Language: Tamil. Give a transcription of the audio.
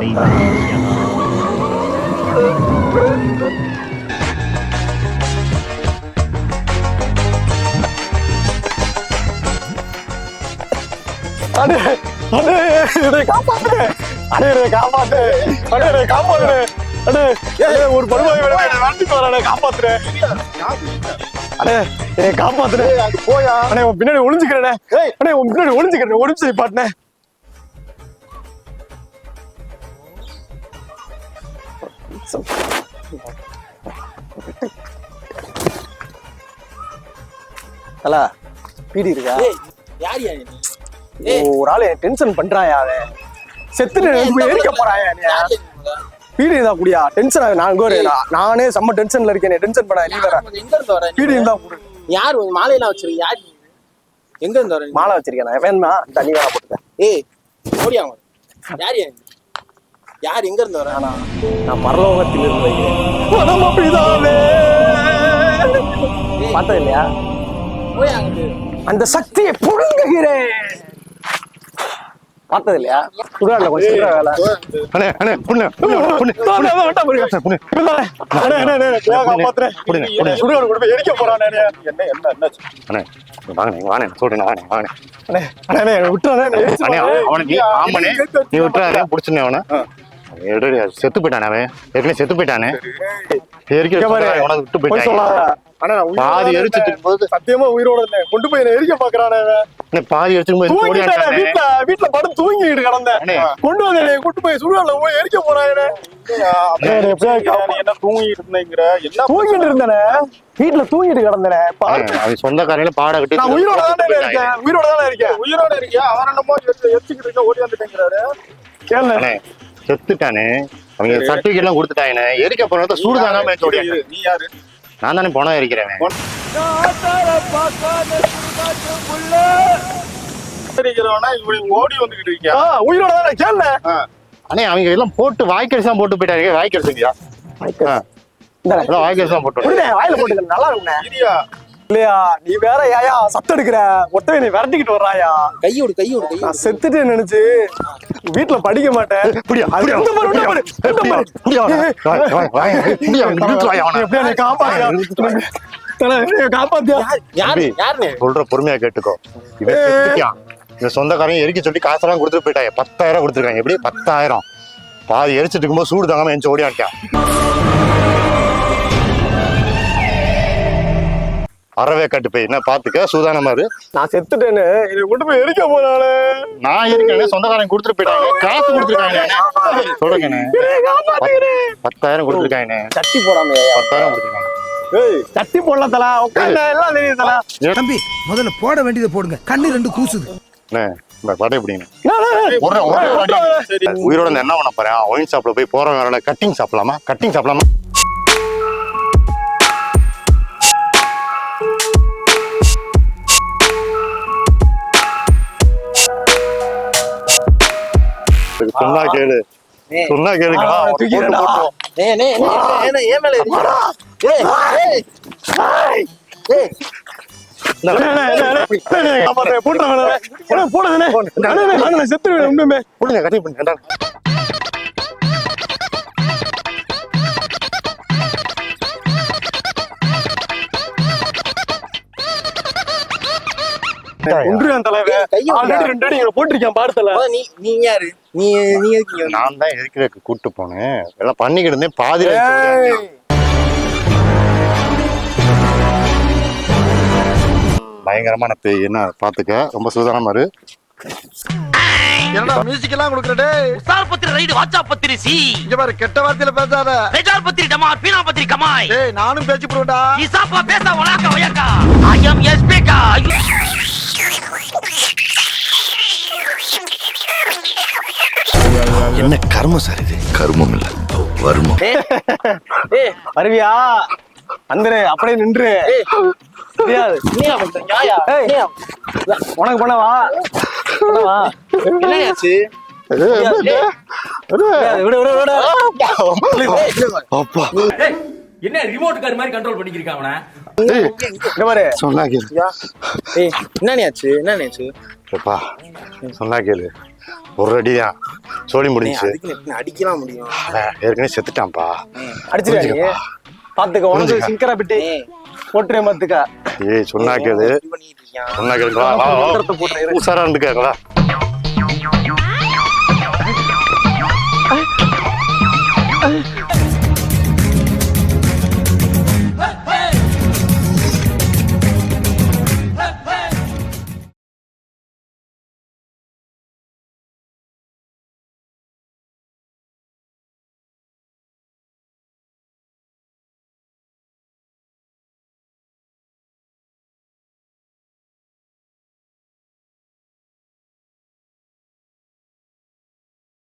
ஒரு படுவாய் காப்பாத்துறேன் போயா பின்னாடி ஒளிஞ்சுக்கிறேன் பின்னாடி ஒளிஞ்சுக்கிறேன் ஒரு நிமிஷம் பாட்டினேன் ஹலோ பீடி இருக்கா ஒரு ஆளு டென்ஷன் பண்றாயா அவன் செத்துட்டு எரிக்க போறாயா பீடி இருந்தா குடியா டென்ஷன் ஆகுது நானே செம்ம டென்ஷன்ல இருக்கேன் டென்ஷன் பண்ண நீ வேற பீடி இருந்தா குடு யார் மாலையெல்லாம் வச்சிருக்கீங்க யார் எங்க இருந்து வர மாலை வச்சிருக்கேன் வேணுமா தண்ணி வேணா போட்டுக்க ஏய் ஓடியா யார் யார் எங்க இருந்து வர நான் பரலோகத்தில் இருந்து பார்த்தது இல்லையா போய் அங்கிட்டு அந்த சக்தியை புடுங்குகிறேன் பார்த்தது இல்லையா சுடுகாடுல கொஞ்சம் வேலை சுடுகாடு கூட போய் எரிக்க போறானே செத்து போயிட்டானே அவன் ஏற்கனவே செத்து போயிட்டானே விட்டு போயிட்டான் பாதி எரிச்சிட்டு சத்தியமா உயிரோட கொண்டு போய் எரிக்க பாக்குறானே பாதி வீட்டுல படம் தூங்கிட்டு கிடந்தேன் கொண்டு வந்தேன் கூட்டு போய் சுடுகாடுல போய் எரிக்க போறானே என்ன தூங்கிட்டு இருந்தேங்கிற என்ன தூங்கிட்டு இருந்தேனே வீட்டுல தூங்கிட்டு கிடந்தேனே அவன் சொந்தக்காரையில பாட கட்டி நான் உயிரோட தானே இருக்கேன் அவன் என்னமோ எரிச்சுக்கிட்டு இருக்க ஓடி வந்துட்டேங்கிறாரு கேளு செத்துட்டானே அவங்க சர்டிபிகேட் எல்லாம் கொடுத்துட்டாங்க எரிக்க போறத சூடு தாங்காம நீ யாரு நான் தானே பணம் எரிக்கிறேன் ஓடி வந்துகிட்டு இருக்கீங்க உயிரோட தானே கேளு அண்ணே அவங்க எல்லாம் போட்டு வாய்க்கரிசி தான் போட்டு போயிட்டாங்க வாய்க்கரிசியா வாய்க்கரிசி தான் போட்டு வாயில போட்டுக்க நல்லா இருக்குண்ணே இல்லையா நீ வேற ஏயா சத்தம் எடுக்கிற ஒத்தவை நீ விரட்டிக்கிட்டு வர்றாயா கையோடு நான் செத்துட்டேன்னு நினைச்சு வீட்டுல படிக்க மாட்டேன் சொல்ற பொறுமையா கேட்டுக்கோ இந்த சொந்தக்காரையும் எரிக்க சொல்லி காசெல்லாம் கொடுத்துட்டு போயிட்டாங்க 10,000 கொடுத்துருக்காங்க எப்படி 10,000 பாதி எரிச்சிட்டு இருக்கும்போது சூடு தாங்காம எஞ்சி ஓடியாட்டான் அறவே கட்டு போய் என்ன பாத்துக்க சூதானமாரு நான் செத்துட்டேன்னு இதை கொண்டு போய் எரிக்க போறானே நான் இருக்கேன் சொந்தக்காரங்க கொடுத்துட்டு போயிட்டாங்க காசு கொடுத்துருக்காங்க சொல்லுங்க 10,000 கொடுத்துருக்காங்க சட்டி போடாம 10,000 கொடுத்துருக்காங்க சட்டி போடல தலா உட்காந்து எல்லாம் தெரியும் தலா தம்பி முதல்ல போட வேண்டியதை போடுங்க கண்ணு ரெண்டு கூசுது பட்டை எப்படின்னு உயிரோட என்ன பண்ண போறேன் ஒயின் ஷாப்ல போய் போறவங்க கட்டிங் சாப்பிடலாமா சொன்னா கேளுங்க போட்டிருக்கேன் பாடத்துல நீ யாரு நீ நான் தான் எரிக்கிறதுக்கு கூட்டு போனேன் எல்லாம் பண்ணிக்கிட்டு இருந்தேன் பாதியில பயங்கரமான பேய் என்ன பாத்துக்க ரொம்ப சூதானமா இரு என்னடா மியூசிக் எல்லாம் குடுக்குறடே உசார் பத்திரி ரைடு வாட்சா பத்திரி சி இங்க பாரு கெட்ட வார்த்தையில பேசாத ரெஜார் பத்திரி டமார் பீனா பத்திரி கமாய் டேய் நானும் பேசி போறடா இசாப்பா பேச வளாக்க வயக்கா ஐ அம் எஸ்பிகா என்ன கர்மம் சார் இது கர்மம் இல்ல வருமம் வருவியா வந்துரு அப்படியே நின்று உனக்கு பண்ணவா என்னாச்சு என்ன ரிமோட் கார் மாதிரி கண்ட்ரோல் பண்ணிக்கிருக்கான் அவனை. இங்க பாரு சொன்னா கேளு ஏய் என்ன ஆச்சு எப்பா, சொன்னா கேளு. ஒரு அடிதான் சோழி முடிஞ்சுச்சு. அதுக்கு அடிக்கலாம் முடியும். ஏற்கனவே செத்துட்டான்ப்பா. அடிச்சிருக்கா பாத்துக்க, உனக்கு சிங்கரா பிட்டு போட்டுறேன் பாத்துக்க. ஏய் சொன்னா கேளு, சொன்னா கேளுங்களா, உசாரா இருந்துக்காங்களா.